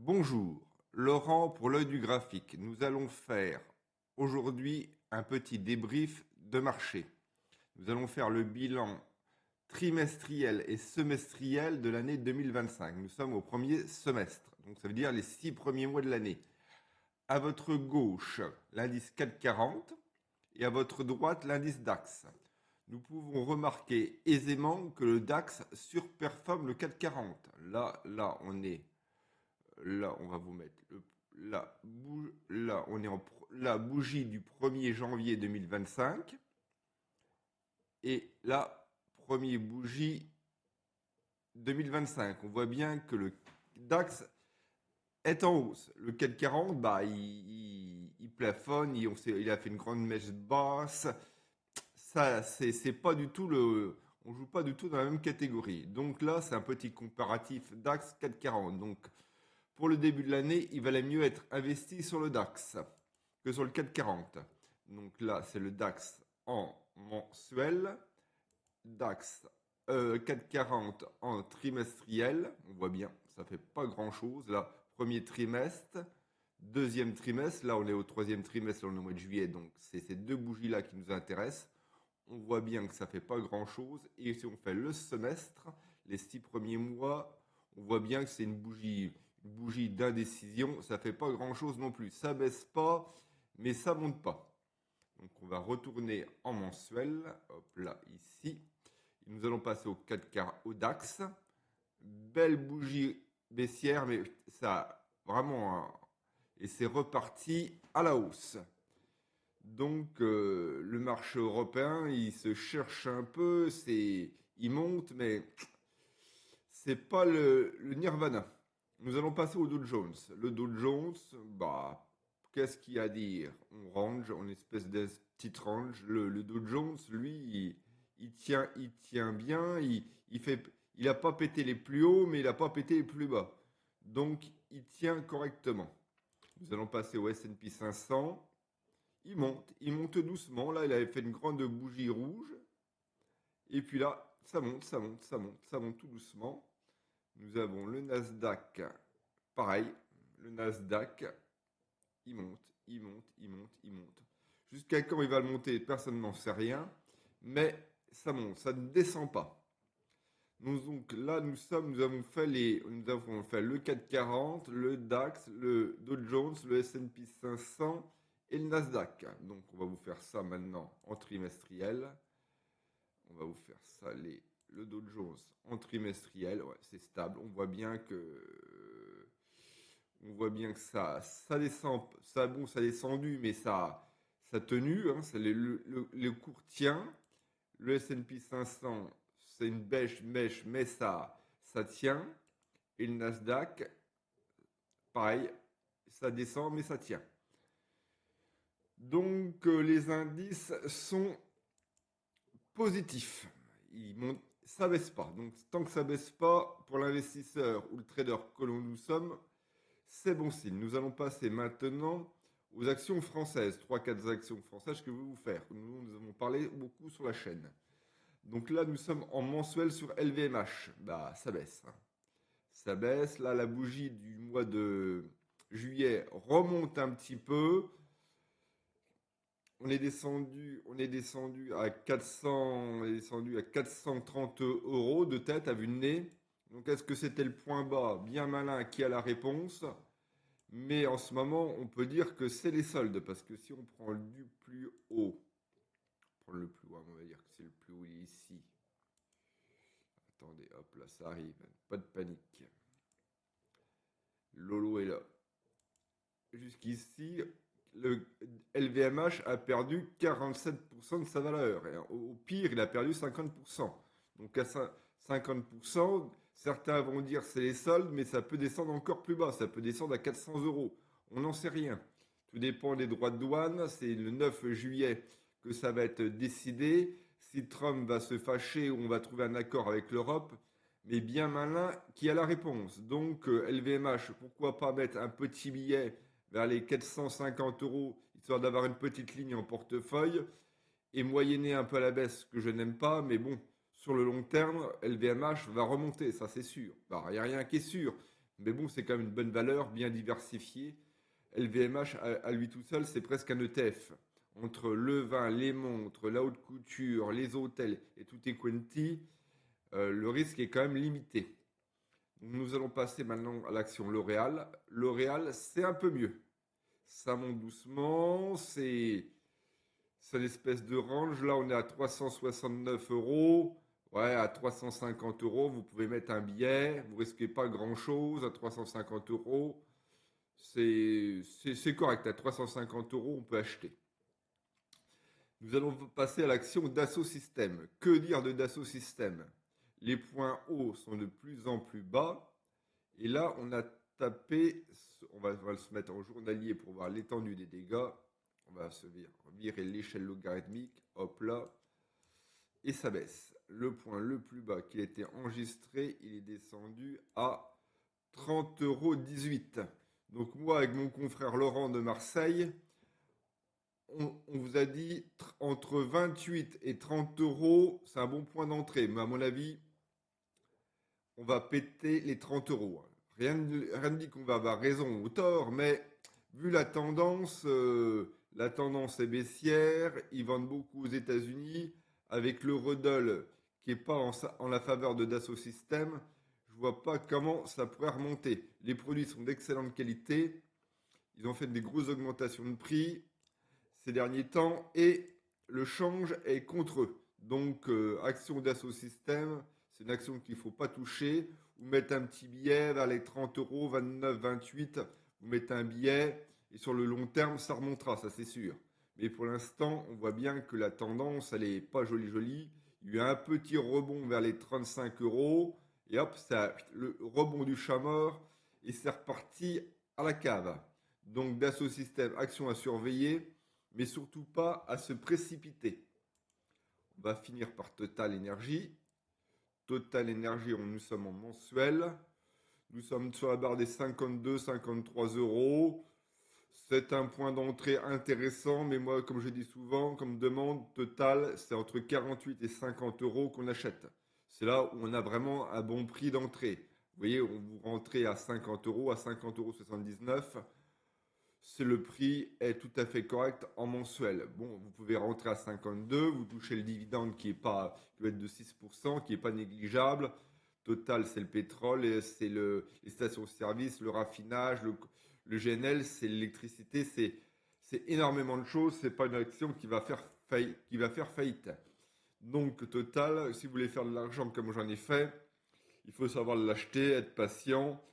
Bonjour, Laurent pour l'œil du graphique. Nous allons faire aujourd'hui un petit débrief de marché. Nous allons faire le bilan trimestriel et semestriel de l'année 2025. Nous sommes au premier semestre, donc ça veut dire les 6 premiers mois de l'année. À votre gauche, l'indice 440 et à votre droite, l'indice DAX. Nous pouvons remarquer aisément que le DAX surperforme le 440. Là, on va vous mettre là, on est en la bougie du 1er janvier 2025 et la première bougie 2025. On voit bien que le DAX est en hausse. Le 440, il plafonne, il a fait une grande mèche basse. Ça, c'est pas du tout on joue pas du tout dans la même catégorie. Donc là, c'est un petit comparatif DAX 440. Donc pour le début de l'année, il valait mieux être investi sur le DAX que sur le 440. Donc là, c'est le DAX en mensuel, DAX 440 en trimestriel. On voit bien, ça fait pas grand-chose. Là, premier trimestre, deuxième trimestre. Là, on est au troisième trimestre, là, on est au mois de juillet. Donc, c'est ces deux bougies-là qui nous intéressent. On voit bien que ça fait pas grand-chose. Et si on fait le semestre, les 6 premiers mois, on voit bien que c'est une bougie d'indécision. Ça fait pas grand-chose non plus. Ça baisse pas, mais ça monte pas. Donc on va retourner en mensuel. Hop là, ici. Et nous allons passer au 4K au DAX. Belle bougie baissière, mais ça vraiment. Et c'est reparti à la hausse. Donc le marché européen, il se cherche un peu, il monte, mais c'est pas le nirvana. Nous allons passer au Dow Jones. Le Dow Jones, bah, qu'est-ce qu'il y a à dire? On range, en espèce de petite range. Le Dow Jones, lui, il tient bien. Il a pas pété les plus hauts, mais il a pas pété les plus bas. Donc, il tient correctement. Nous allons passer au S&P 500. Il monte doucement. Là, il avait fait une grande bougie rouge. Et puis là, ça monte, ça monte, ça monte, ça monte tout doucement. Nous avons le Nasdaq, pareil. Le Nasdaq, il monte, il monte, il monte, il monte. Jusqu'à quand il va le monter, personne n'en sait rien. Mais ça monte, ça ne descend pas. Donc là, nous avons fait le 440, le DAX, le Dow Jones, le S&P 500 et le Nasdaq. Donc on va vous faire ça maintenant en trimestriel. On va vous faire ça, le Dow Jones en trimestriel. Ouais, c'est stable. On voit bien que ça descend. Ça, bon, ça a descendu, mais ça a tenu. Hein, le cours tient. Le S&P 500, c'est une mèche, mais ça tient. Et le Nasdaq, pareil, ça descend, mais ça tient. Donc les indices sont positifs. Ça baisse pas. Donc tant que ça baisse pas, pour l'investisseur ou le trader que nous sommes, c'est bon signe. Nous allons passer maintenant aux actions françaises. 3-4 actions françaises que je vais vous faire. Nous avons parlé beaucoup sur la chaîne. Donc là, nous sommes en mensuel sur LVMH. Bah, ça baisse. Hein. Ça baisse. Là, la bougie du mois de juillet remonte un petit peu. On est descendu à 400, on est descendu à 430 euros de tête à vue de nez. Donc, est-ce que c'était le point bas? Bien malin, qui a la réponse? Mais en ce moment, on peut dire que c'est les soldes, parce que si on prend du plus haut, prendre le plus haut, on va dire que c'est le plus haut ici. Attendez, hop, là, ça arrive. Pas de panique. Lolo est là. Jusqu'ici, le LVMH a perdu 47% de sa valeur. Et au pire, il a perdu 50%. Donc à 50%, certains vont dire c'est les soldes, mais ça peut descendre encore plus bas. Ça peut descendre à 400 euros. On n'en sait rien. Tout dépend des droits de douane. C'est le 9 juillet que ça va être décidé. Si Trump va se fâcher ou on va trouver un accord avec l'Europe, mais bien malin qui a la réponse. Donc LVMH, pourquoi pas mettre un petit billet vers les 450 euros, histoire d'avoir une petite ligne en portefeuille, et moyenner un peu à la baisse, que je n'aime pas, mais bon, sur le long terme, LVMH va remonter, ça c'est sûr. Il n'y a rien qui est sûr, Mais bon, c'est quand même une bonne valeur, bien diversifiée. LVMH, à lui tout seul, c'est presque un ETF. Entre le vin, les montres, la haute couture, les hôtels et tout est quanti, le risque est quand même limité. Nous allons passer maintenant à l'action L'Oréal. L'Oréal, c'est un peu mieux. Ça monte doucement, c'est l'espèce de range. Là, on est à 369 euros. Ouais, à 350 euros, vous pouvez mettre un billet. Vous risquez pas grand-chose à 350 euros. C'est correct. À 350 euros, on peut acheter. Nous allons passer à l'action Dassault Systèmes. Que dire de Dassault Systèmes? Les points hauts sont de plus en plus bas. Et là, on a tapé, on va se mettre en journalier pour voir l'étendue des dégâts. On va se virer l'échelle logarithmique. Hop là. Et ça baisse. Le point le plus bas qu'il était enregistré, il est descendu à 30,18 €. Donc moi, avec mon confrère Laurent de Marseille, on vous a dit entre 28 et 30 euros, c'est un bon point d'entrée. Mais à mon avis, on va péter les 30 euros. Rien ne dit qu'on va avoir raison ou tort, mais vu la tendance est baissière. Ils vendent beaucoup aux États-Unis. Avec l'eurodoll qui n'est pas en la faveur de Dassault Systèmes, je vois pas comment ça pourrait remonter. Les produits sont d'excellente qualité. Ils ont fait des grosses augmentations de prix ces derniers temps et le change est contre eux. Donc, action Dassault Systèmes, c'est une action qu'il ne faut pas toucher. Vous mettez un petit billet vers les 30 euros, 29, 28, vous mettez un billet et sur le long terme, ça remontera, ça c'est sûr. Mais pour l'instant, on voit bien que la tendance, elle est pas jolie jolie. Il y a eu un petit rebond vers les 35 euros et hop, ça, le rebond du chat mort et c'est reparti à la cave. Donc Dassault Systèmes, action à surveiller mais surtout pas à se précipiter. On va finir par Total Energy. Total Energy, nous sommes en mensuel. Nous sommes sur la barre des 52-53 euros. C'est un point d'entrée intéressant, mais moi, comme je dis souvent, comme demande, Total, c'est entre 48 et 50 euros qu'on achète. C'est là où on a vraiment un bon prix d'entrée. Vous voyez, on vous rentrez à 50 euros, à 50,79 euros. C'est le prix est tout à fait correct en mensuel. Bon, vous pouvez rentrer à 52, vous touchez le dividende qui va être de 6%, qui est pas négligeable. Total, c'est le pétrole, et c'est les stations-service, le raffinage, le GNL, c'est l'électricité, c'est énormément de choses. C'est pas une action qui va faire faillite. Donc Total, si vous voulez faire de l'argent comme j'en ai fait, il faut savoir l'acheter, être patient.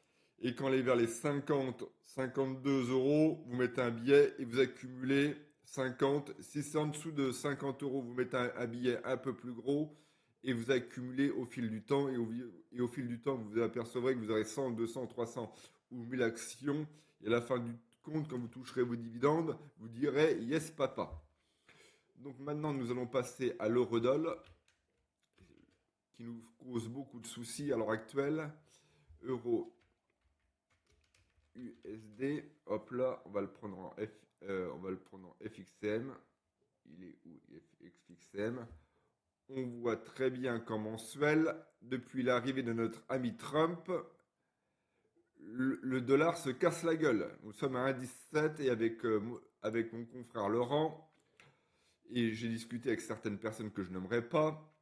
Et quand elle est vers les 50, 52 euros, vous mettez un billet et vous accumulez 50. Si c'est en dessous de 50 euros, vous mettez un billet un peu plus gros et vous accumulez au fil du temps. Et au fil du temps, vous vous apercevrez que vous aurez 100, 200, 300 ou 1000 actions. Et à la fin du compte, quand vous toucherez vos dividendes, vous direz yes papa. Donc maintenant, nous allons passer à l'eurodoll qui nous cause beaucoup de soucis à l'heure actuelle. Euro USD, hop là, on va le prendre en FXM. Il est où FXM? On voit très bien qu'en mensuel, depuis l'arrivée de notre ami Trump, le dollar se casse la gueule. Nous sommes à 1,17 et avec mon confrère Laurent, et j'ai discuté avec certaines personnes que je n'aimerais pas,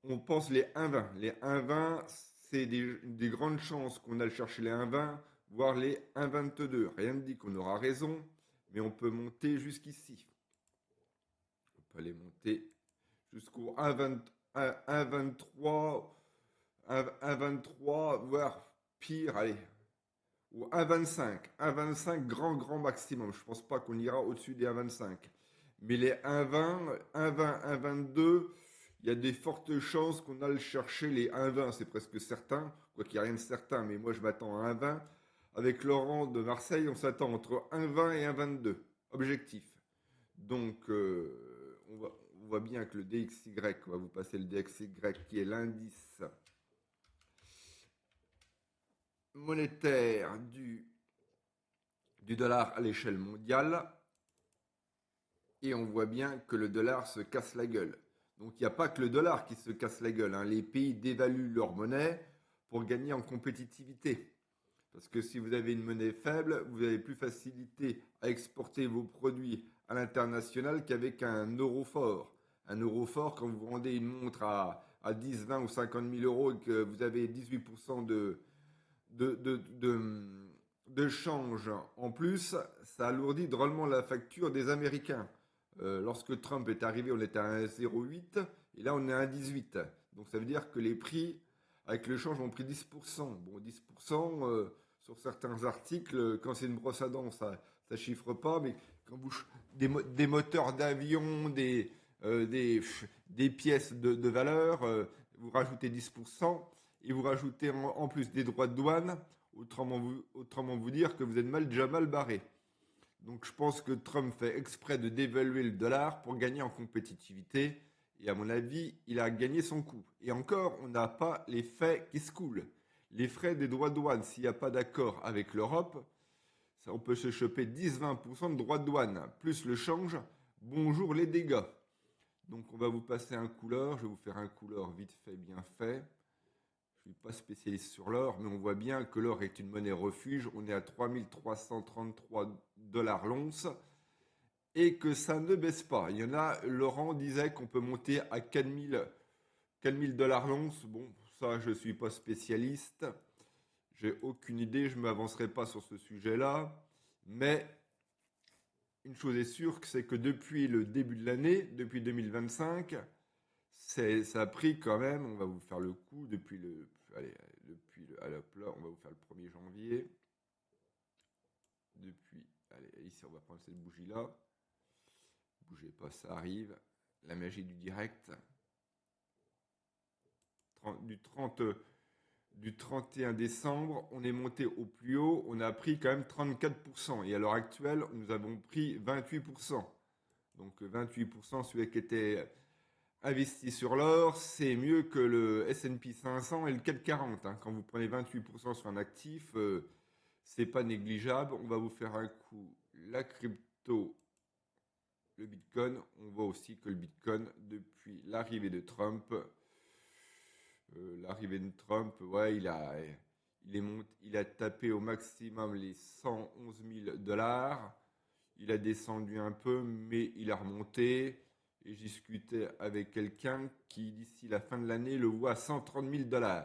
on pense les 1,20. Les 1,20, c'est des grandes chances qu'on aille chercher les 1,20, voire les 1,22. Rien ne dit qu'on aura raison, mais on peut monter jusqu'ici. On peut aller monter jusqu'au 1,23, 1,23, voire pire, allez, ou 1,25. 1,25 grand maximum. Je ne pense pas qu'on ira au-dessus des 1,25. Mais les 1,20, 1,20, 1,22, il y a des fortes chances qu'on aille chercher les 1,20. C'est presque certain, quoi qu'il n'y a rien de certain, mais moi je m'attends à 1,20. Avec Laurent de Marseille, on s'attend entre 1,20 et 1,22. Objectif. Donc, on voit bien que le DXY, on va vous passer le DXY qui est l'indice monétaire du dollar à l'échelle mondiale. Et on voit bien que le dollar se casse la gueule. Donc il n'y a pas que le dollar qui se casse la gueule. Hein. Les pays dévaluent leur monnaie pour gagner en compétitivité. Parce que si vous avez une monnaie faible, vous avez plus facilité à exporter vos produits à l'international qu'avec un euro fort. Un euro fort, quand vous vendez une montre à 10, 20 ou 50 000 euros et que vous avez 18% de, de, de, de change en plus, ça alourdit drôlement la facture des Américains. Lorsque Trump est arrivé, on était à 1,08 et là on est à 1,18. Donc ça veut dire que les prix avec le change ont pris 10%. Bon, 10% sur certains articles, quand c'est une brosse à dents, ça chiffre pas, mais quand vous des moteurs d'avion, euh, des, des pièces de valeur, vous rajoutez 10% et vous rajoutez en plus des droits de douane, autrement vous dire que vous êtes déjà mal barré. Donc je pense que Trump fait exprès de dévaluer le dollar pour gagner en compétitivité. Et à mon avis, il a gagné son coup. Et encore, on n'a pas les faits qui se coulent. Les frais des droits de douane, s'il n'y a pas d'accord avec l'Europe, ça, on peut se choper 10-20% de droits de douane, plus le change. Bonjour les dégâts. Donc on va vous passer un couleur. Je vais vous faire un couleur vite fait, bien fait. Je ne suis pas spécialiste sur l'or, mais on voit bien que l'or est une monnaie refuge. On est à 3 333 $ l'once et que ça ne baisse pas. Il y en a, Laurent disait qu'on peut monter à 4 000 $ l'once. Bon, ça, je ne suis pas spécialiste. J'ai aucune idée, je ne m'avancerai pas sur ce sujet-là. Mais une chose est sûre, c'est que depuis le début de l'année, depuis 2025, ça a pris quand même, on va vous faire le coup, allez, hop là, on va vous faire le 1er janvier. Allez, ici, on va prendre cette bougie-là. Bougez pas, ça arrive. La magie du direct. Du 30, du 31 décembre, on est monté au plus haut, on a pris quand même 34%. Et à l'heure actuelle, nous avons pris 28%. Donc 28%, celui qui était investi sur l'or, c'est mieux que le S&P 500 et le CAC 40. Hein. Quand vous prenez 28% sur un actif, c'est pas négligeable. On va vous faire un coup. La crypto, le Bitcoin. On voit aussi que le Bitcoin, depuis l'arrivée de Trump, ouais, il a tapé au maximum les 111 000 $. Il a descendu un peu, mais il a remonté. Et j'ai discuté avec quelqu'un qui, d'ici la fin de l'année, le voit à 130 000 $.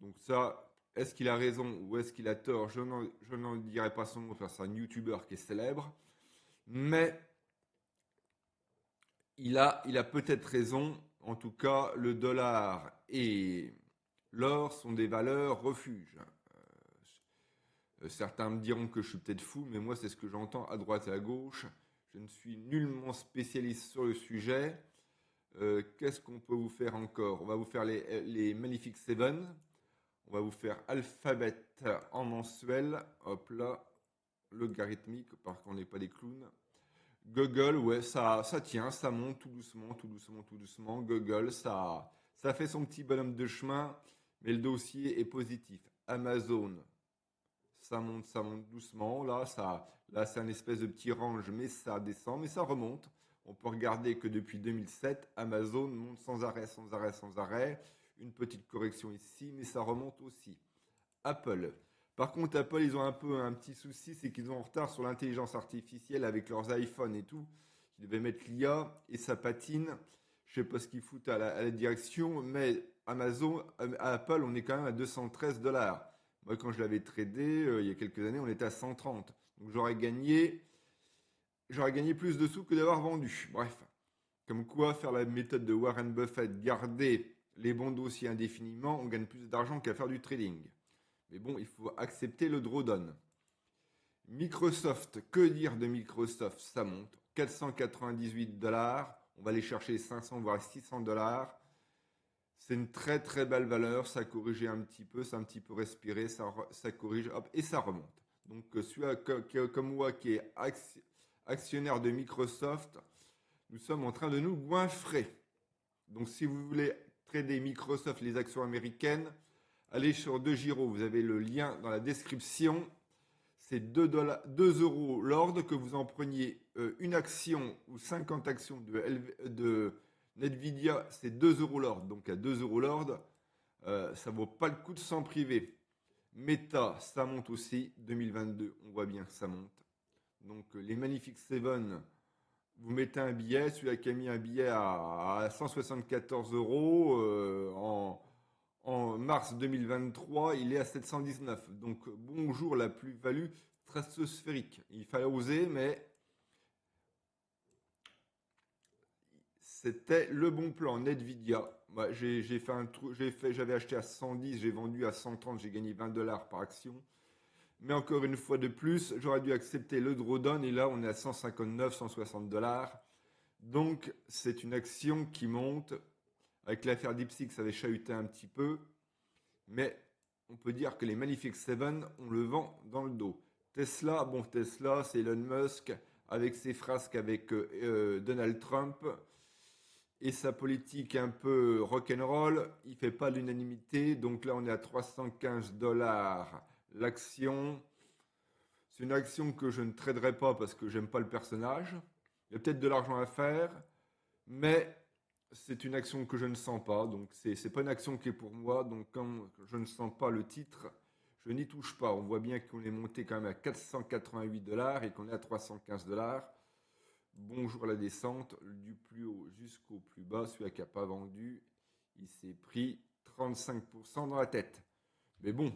Donc ça, est-ce qu'il a raison ou est-ce qu'il a tort? Je n'en dirai pas son nom, parce que c'est un YouTuber qui est célèbre. Mais il a peut-être raison. En tout cas, le dollar et l'or sont des valeurs refuges. Certains me diront que je suis peut-être fou, mais moi, c'est ce que j'entends à droite et à gauche. Je ne suis nullement spécialiste sur le sujet. Qu'est-ce qu'on peut vous faire encore? On va vous faire les Magnific Seven. On va vous faire Alphabet en mensuel. Hop là, logarithmique, parce qu'on n'est pas des clowns. Google, ouais, ça tient, ça monte tout doucement, tout doucement, tout doucement. Google, ça fait son petit bonhomme de chemin, mais le dossier est positif. Amazon, ça monte doucement. Là, c'est un espèce de petit range, mais ça descend, mais ça remonte. On peut regarder que depuis 2007, Amazon monte sans arrêt, sans arrêt, sans arrêt. Une petite correction ici, mais ça remonte aussi. Apple. Par contre, Apple, ils ont un peu un petit souci, c'est qu'ils sont en retard sur l'intelligence artificielle avec leurs iPhones et tout. Ils devaient mettre l'IA et ça patine. Je sais pas ce qu'ils foutent à la direction, mais Apple, on est quand même à 213 $. Moi, quand je l'avais tradé, il y a quelques années, on était à 130. Donc j'aurais gagné plus de sous que d'avoir vendu. Bref. Comme quoi, faire la méthode de Warren Buffett, garder les bons dossiers indéfiniment, on gagne plus d'argent qu'à faire du trading. Mais bon, il faut accepter le drawdown. Microsoft, que dire de Microsoft? Ça monte. 498 $. On va aller chercher 500 voire 600 $. C'est une très très belle valeur. Ça a corrigé un petit peu, ça a un petit peu respiré, ça corrige, hop, et ça remonte. Donc celui comme moi qui est actionnaire de Microsoft, nous sommes en train de nous goinfrer. Donc si vous voulez trader Microsoft, les actions américaines, allez sur DeGiro, vous avez le lien dans la description. C'est 2 euros l'ordre, que vous en preniez une action ou 50 actions de Nvidia, c'est 2 euros l'ordre. Donc à 2 euros l'ordre, ça vaut pas le coup de s'en priver. Meta, ça monte aussi. 2022, on voit bien que ça monte. Donc les Magnifiques Seven, vous mettez un billet, celui-là qui a mis un billet à 174 euros en mars 2023, il est à 719. Donc bonjour la plus-value stratosphérique. Il fallait oser, mais c'était le bon plan. Nvidia, ouais, j'ai fait un truc, j'avais acheté à 110, j'ai vendu à 130, j'ai gagné 20 dollars par action. Mais encore une fois de plus, j'aurais dû accepter le drawdown et là on est à 159, 160 dollars. Donc c'est une action qui monte. Avec l'affaire DeepSeek, ça avait chahuté un petit peu. Mais on peut dire que les Magnifiques Seven, on le vend dans le dos. Tesla, bon Tesla, c'est Elon Musk avec ses frasques avec Donald Trump et sa politique un peu rock'n'roll. Il fait pas l'unanimité, donc là on est à 315 dollars l'action. C'est une action que je ne traderai pas parce que j'aime pas le personnage. Il y a peut-être de l'argent à faire, mais c'est une action que je ne sens pas. Donc c'est pas une action qui est pour moi. Donc quand je ne sens pas le titre, je n'y touche pas. On voit bien qu'on est monté quand même à 488 dollars et qu'on est à 315 dollars. Bonjour la descente, du plus haut jusqu'au plus bas. Celui qui n'a pas vendu, il s'est pris 35% dans la tête. Mais bon,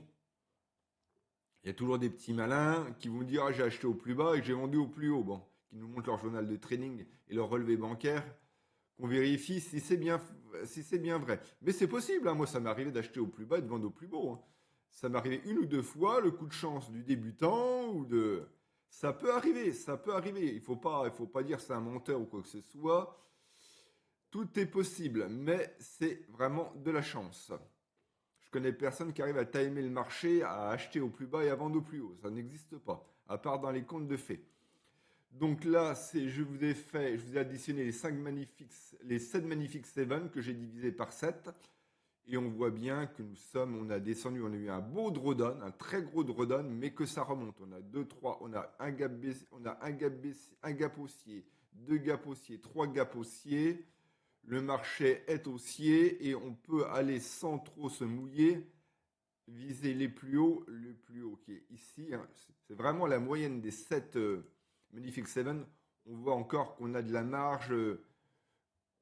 il y a toujours des petits malins qui vont dire ah, j'ai acheté au plus bas et que j'ai vendu au plus haut. Bon, qui nous montrent leur journal de trading et leur relevé bancaire, qu'on vérifie si c'est bien vrai. Mais c'est possible, hein. Moi ça m'est arrivé d'acheter au plus bas et de vendre au plus haut, hein. Ça m'est arrivé une ou deux fois, le coup de chance du débutant ou de... Ça peut arriver, ça peut arriver. Il faut pas dire c'est un menteur ou quoi que ce soit. Tout est possible, mais c'est vraiment de la chance. Je connais personne qui arrive à timer le marché, à acheter au plus bas et à vendre au plus haut. Ça n'existe pas, à part dans les comptes de fait. Donc là, je vous ai additionné les 7 magnifiques 7 que j'ai divisé par 7. Et on voit bien que on a descendu, on a eu un beau drawdown, un très gros drawdown, mais que ça remonte. On a deux, trois, on a un gap baissier, on a un gap haussier, deux gaps haussiers, trois gaps haussiers. Le marché est haussier et on peut aller sans trop se mouiller, viser les plus hauts, le plus haut qui est ici, hein. C'est vraiment la moyenne des 7 Magnifique 7. On voit encore qu'on a de la marge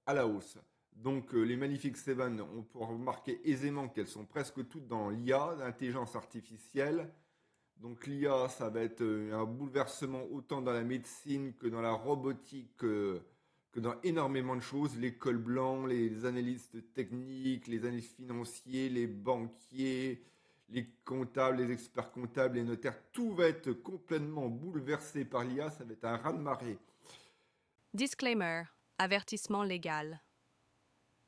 à la hausse. Donc les Magnifiques 7, on peut remarquer aisément qu'elles sont presque toutes dans l'IA, l'intelligence artificielle. Donc l'IA, ça va être un bouleversement autant dans la médecine que dans la robotique, que dans énormément de choses. Les cols blancs, les analystes techniques, les analystes financiers, les banquiers, les comptables, les experts comptables, les notaires, tout va être complètement bouleversé par l'IA. Ça va être un raz-de-marée. Disclaimer, avertissement légal.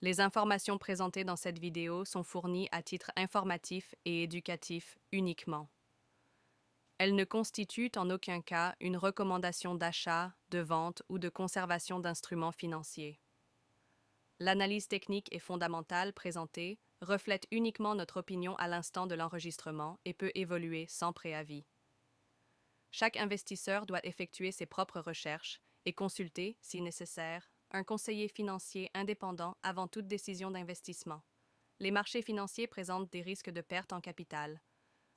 Les informations présentées dans cette vidéo sont fournies à titre informatif et éducatif uniquement. Elles ne constituent en aucun cas une recommandation d'achat, de vente ou de conservation d'instruments financiers. L'analyse technique et fondamentale présentée reflète uniquement notre opinion à l'instant de l'enregistrement et peut évoluer sans préavis. Chaque investisseur doit effectuer ses propres recherches et consulter, si nécessaire, un conseiller financier indépendant avant toute décision d'investissement. Les marchés financiers présentent des risques de perte en capital.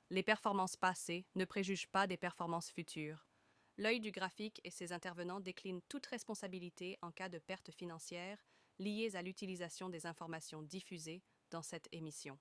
Les performances passées ne préjugent pas des performances futures. L'œil du graphique et ses intervenants déclinent toute responsabilité en cas de perte financière liées à l'utilisation des informations diffusées dans cette émission.